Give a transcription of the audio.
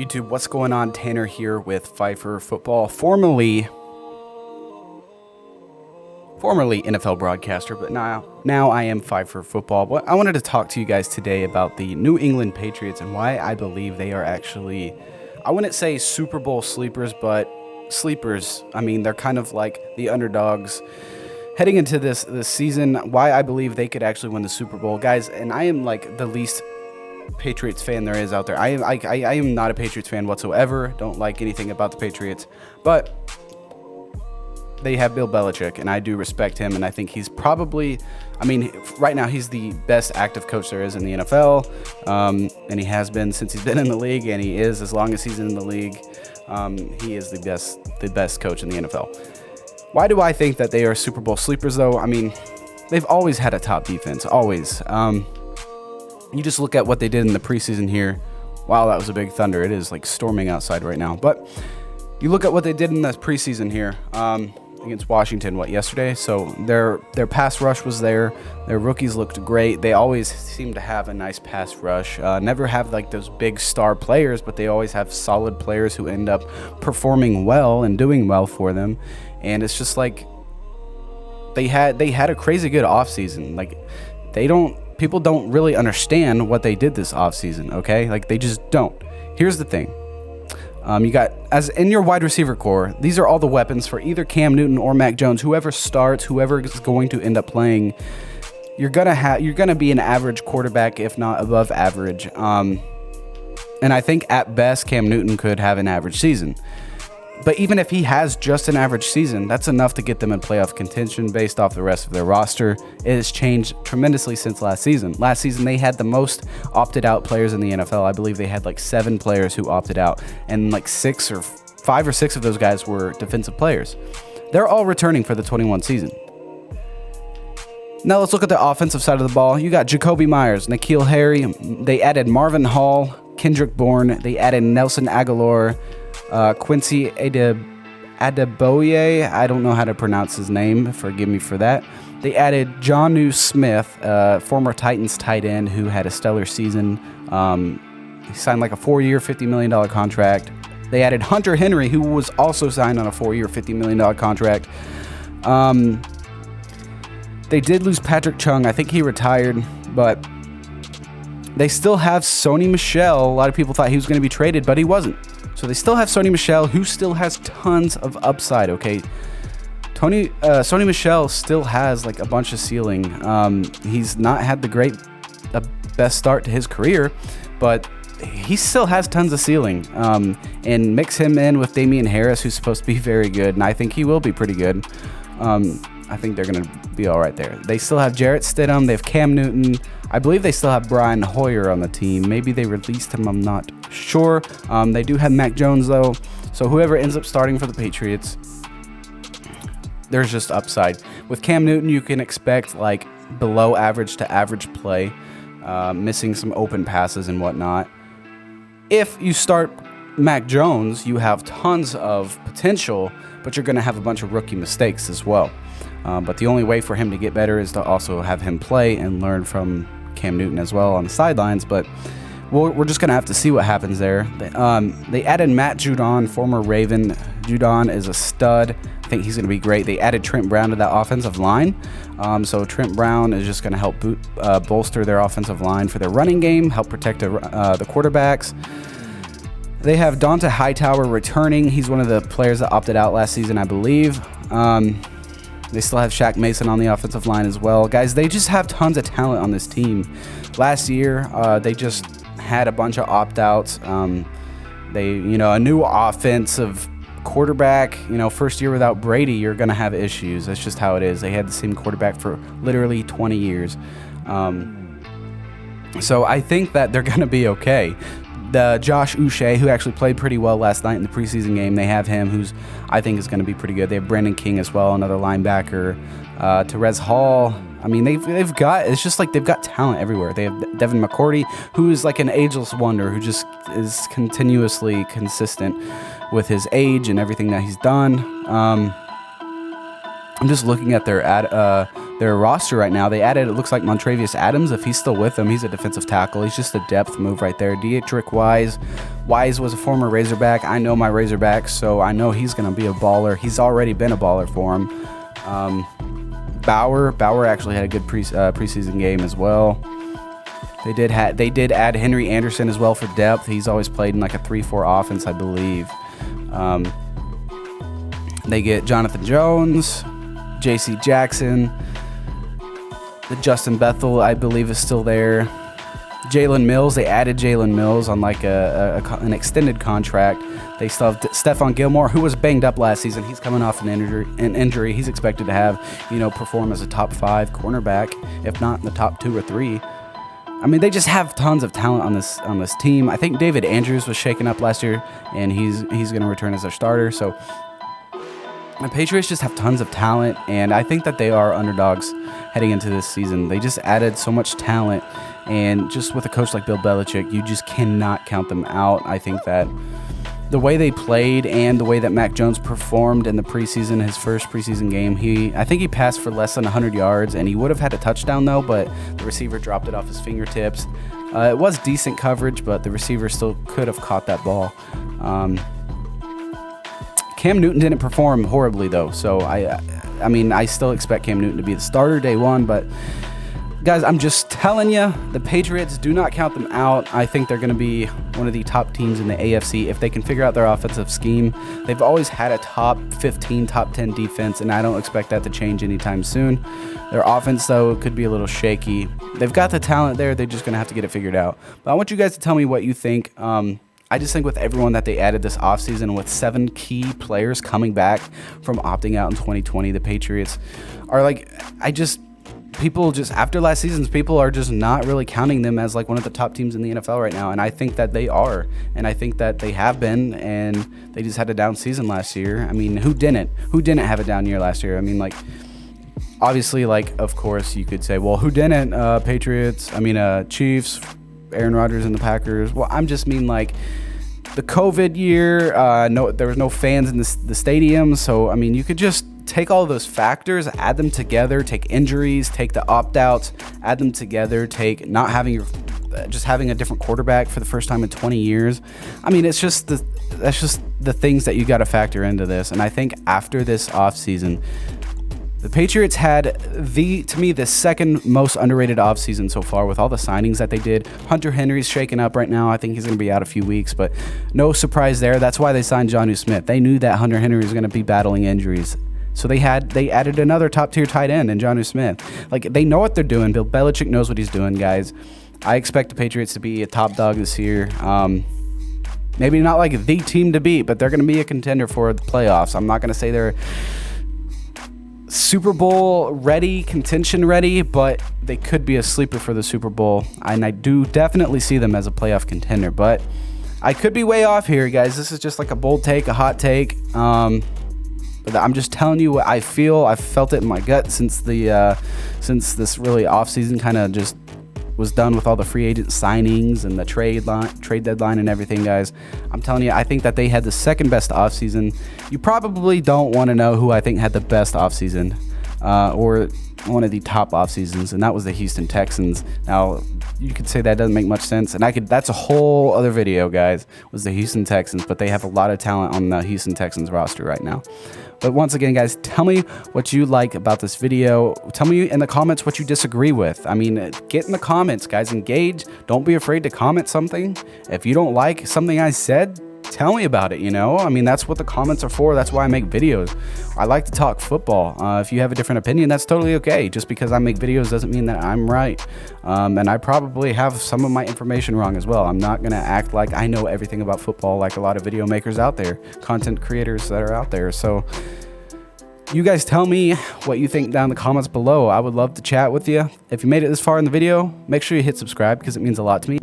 YouTube? What's going on? Tanner here with Pfeiffer Football, formerly NFL broadcaster, but now I am Pfeiffer Football. But I wanted to talk to you guys today about the New England Patriots and why I believe they are actually, I wouldn't say Super Bowl sleepers, but sleepers. I mean, they're kind of like the underdogs heading into this season. Why I believe they could actually win the Super Bowl, guys. And I am like the least Patriots fan there is out there. I am not a Patriots fan whatsoever. Don't like anything about the Patriots, but they have Bill Belichick, and I do respect him, and I think he's probably, I mean, right now he's the best active coach there is in the NFL, and he has been since he's been in the league, and he is as long as he's in the league. He is the best coach in the NFL. Why do I think that they are Super Bowl sleepers, though? I mean, they've always had a top defense, always. You just look at what they did in the preseason here. Wow, that was a big thunder. It is like storming outside right now. But you look at what they did in the preseason here against Washington, yesterday? So their pass rush was there. Their rookies looked great. They always seem to have a nice pass rush. Never have like those big star players, but they always have solid players who end up performing well and doing well for them. And it's just like they had a crazy good offseason. Like people don't really understand what they did this offseason, okay? Like, they just don't. Here's the thing. You got, as in your wide receiver core, these are all the weapons for either Cam Newton or Mac Jones. Whoever starts, whoever is going to end up playing, you're gonna be an average quarterback, if not above average. And I think at best, Cam Newton could have an average season. But even if he has just an average season, that's enough to get them in playoff contention based off the rest of their roster. It has changed tremendously since last season. Last season, they had the most opted out players in the NFL. I believe they had like 7 players who opted out, and like 5 or 6 of those guys were defensive players. They're all returning for the 21 season. Now let's look at the offensive side of the ball. You got Jacoby Myers, N'Keal Harry. They added Marvin Hall, Kendrick Bourne. They added Nelson Aguilar, Quincy Adeboye. I don't know how to pronounce his name. Forgive me for that. They added Jonnu Smith, former Titans tight end who had a stellar season. He signed like a 4-year, $50 million contract. They added Hunter Henry, who was also signed on a 4-year, $50 million contract. They did lose Patrick Chung. I think he retired, but they still have Sony Michel. A lot of people thought he was going to be traded, but he wasn't. So they still have Sony Michel, who still has tons of upside, okay? Sony Michel still has like a bunch of ceiling. He's not had the best start to his career, but he still has tons of ceiling. And mix him in with Damian Harris, who's supposed to be very good, and I think he will be pretty good. I think they're going to be all right there. They still have Jarrett Stidham. They have Cam Newton. I believe they still have Brian Hoyer on the team. Maybe they released him. I'm not sure. They do have Mac Jones, though. So whoever ends up starting for the Patriots, there's just upside. With Cam Newton, you can expect like below average to average play, missing some open passes and whatnot. If you start Mac Jones, you have tons of potential, but you're going to have a bunch of rookie mistakes as well. But the only way for him to get better is to also have him play and learn from Cam Newton as well on the sidelines. But we're just going to have to see what happens there. They added Matt Judon, former Raven. Judon is a stud. I think he's going to be great. They added Trent Brown to that offensive line. So Trent Brown is just going to help bolster their offensive line for their running game, help protect the quarterbacks. They have Donta Hightower returning. He's one of the players that opted out last season, I believe. They still have Shaq Mason on the offensive line as well. Guys, they just have tons of talent on this team. Last year, they just had a bunch of opt-outs. A new offensive quarterback. First year without Brady, you're going to have issues. That's just how it is. They had the same quarterback for literally 20 years. So I think that they're going to be okay. The Josh Uche, who actually played pretty well last night in the preseason game, they have him, who's I think is going to be pretty good. They have Brandon King as well, another linebacker. Terez Hall. I mean, they've got, it's just like they've got talent everywhere. They have Devin McCourty, who is like an ageless wonder, who just is continuously consistent with his age and everything that he's done. I'm just looking at their roster right now. They added, it looks like Montravius Adams, if he's still with them. He's a defensive tackle. He's just a depth move right there. Dietrich Wise. Wise was a former Razorback. I know my Razorbacks, so I know he's going to be a baller. He's already been a baller for him. Bauer actually had a good preseason game as well. They did add Henry Anderson as well for depth. He's always played in like a 3-4 offense, I believe. They get Jonathan Jones, J.C. Jackson, the Justin Bethel, I believe, is still there. Jalen Mills, they added Jalen Mills on like an extended contract. They still have Stephon Gilmore, who was banged up last season. He's coming off an injury. He's expected to have, perform as a top 5 cornerback, if not in the top 2 or 3. I mean, they just have tons of talent on this team. I think David Andrews was shaken up last year, and he's going to return as their starter. So the Patriots just have tons of talent, and I think that they are underdogs heading into this season. They just added so much talent, and just with a coach like Bill Belichick, you just cannot count them out. I think that the way they played and the way that Mac Jones performed in the preseason, his first preseason game, I think he passed for less than 100 yards, and he would have had a touchdown though, but the receiver dropped it off his fingertips. It was decent coverage, but the receiver still could have caught that ball. Cam Newton didn't perform horribly though, so I mean, I still expect Cam Newton to be the starter day one, but guys, I'm just telling you, the Patriots, do not count them out. I think they're going to be one of the top teams in the AFC if they can figure out their offensive scheme. They've always had a top 15, top 10 defense, and I don't expect that to change anytime soon. Their offense, though, could be a little shaky. They've got the talent there. They're just going to have to get it figured out. But I want you guys to tell me what you think. I just think with everyone that they added this offseason, with 7 key players coming back from opting out in 2020, the Patriots are like, people just, after last season's, people are just not really counting them as like one of the top teams in the NFL right now. And I think that they are. And I think that they have been, and they just had a down season last year. I mean, who didn't? Who didn't have a down year last year? I mean, like, obviously, like, of course, you could say, well, who didn't? Chiefs, Aaron Rodgers and the Packers. Well, I'm just mean like the COVID year. There was no fans in the stadium, so I mean, you could just take all of those factors, add them together, take injuries, take the opt-outs, add them together, take not having just having a different quarterback for the first time in 20 years. I mean, that's just the things that you got to factor into this. And I think after this offseason, the Patriots had to me, the second most underrated offseason so far with all the signings that they did. Hunter Henry's shaken up right now. I think he's going to be out a few weeks, but no surprise there. That's why they signed Jonnu Smith. They knew that Hunter Henry was going to be battling injuries. So they added another top-tier tight end in Jonnu Smith. Like, they know what they're doing. Bill Belichick knows what he's doing, guys. I expect the Patriots to be a top dog this year. Maybe not like the team to beat, but they're going to be a contender for the playoffs. I'm not going to say they're Super Bowl ready, contention ready, but they could be a sleeper for the Super Bowl. And I do definitely see them as a playoff contender, but I could be way off here, guys. This is just like a bold take, a hot take. But I'm just telling you what I feel. I've felt it in my gut since this really offseason kind of just was done with all the free agent signings and the trade deadline and everything, guys. I'm telling you, I think that they had the second best offseason. You probably don't want to know who I think had the best offseason or one of the top offseasons, and that was the Houston Texans. Now, you could say that doesn't make much sense, and that's a whole other video, guys, was the Houston Texans, but they have a lot of talent on the Houston Texans roster right now. But once again, guys, tell me what you like about this video. Tell me in the comments what you disagree with. I mean, get in the comments, guys. Engage. Don't be afraid to comment something. If you don't like something I said, tell me about it, I mean, that's what the comments are for. That's why I make videos. I like to talk football. If you have a different opinion, that's totally okay. Just because I make videos doesn't mean that I'm right. And I probably have some of my information wrong as well. I'm not going to act like I know everything about football like a lot of video makers out there, content creators that are out there. So you guys tell me what you think down in the comments below. I would love to chat with you. If you made it this far in the video, make sure you hit subscribe because it means a lot to me.